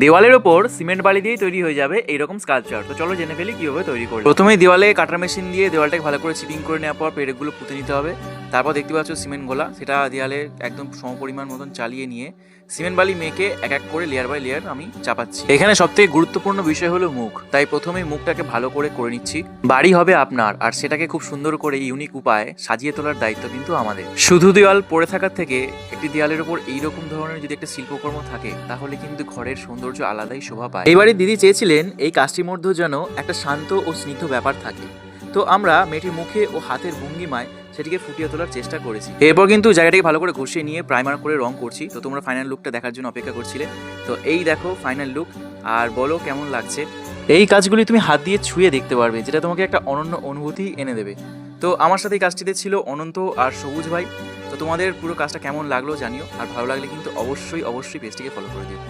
দেওয়ালের ওপর সিমেন্ট বালি দিয়ে তৈরি হয়ে যাবে এইরকম স্কাল্পচার। তো চলো জেনে ফেলি কিভাবে তৈরি করবে। প্রথমেই দেওয়ালে কাটার মেশিন দিয়ে দেওয়ালটাকে ভালো করে চিপিং করে নেওয়ার পর পেরেকগুলো পুঁতে নিতে হবে। তারপর দেখতে পাচ্ছ সিমেন্ট গোলা, সেটা দেওয়ালে একদম সমপরিমাণ মতন চালিয়ে নিয়ে সিমেন্ট বালি মেখে এক এক করে লেয়ার বাই লেয়ার আমি চাপাচ্ছি। এখানে সবথেকে গুরুত্বপূর্ণ বিষয় হলো মুখ, তাই প্রথমেই মুখটাকে ভালো করে নিচ্ছি। বাড়ি হবে আপনার, আর সেটাকে খুব সুন্দর করে ইউনিক উপায়ে সাজিয়ে তোলার দায়িত্ব কিন্তু আমাদের। শুধু দেওয়াল পড়ে থাকার থেকে একটি দেওয়ালের উপর এইরকম ধরনের যদি একটা শিল্পকর্ম থাকে তাহলে কিন্তু ঘরের সৌন্দর্য আলাদাই শোভা পায়। এবারে দিদি চেয়েছিলেন এই কাজটির মধ্যে যেন একটা শান্ত ও স্নিগ্ধ ব্যাপার থাকে, তো আমরা মেয়েটির মুখে ও হাতের ভঙ্গিমায় সেটিকে ফুটিয়ে তোলার চেষ্টা করেছি। এরপর কিন্তু জায়গাটাকে ভালো করে ঘষিয়ে নিয়ে প্রাইমার করে রং করছি। তো তোমরা ফাইনাল লুকটা দেখার জন্য অপেক্ষা করছিলে, তো এই দেখো ফাইনাল লুক। আর বলো কেমন লাগছে। এই কাজগুলি তুমি হাত দিয়ে ছুঁয়ে দেখতে পারবে, যেটা তোমাকে একটা অনন্য অনুভূতি এনে দেবে। তো আমার সাথে এই কাজটিতে ছিল অনন্ত আর সবুজ ভাই। তো তোমাদের পুরো কাজটা কেমন লাগলো জানিও, আর ভালো লাগলে কিন্তু অবশ্যই পেজটিকে ফলো করে দিও।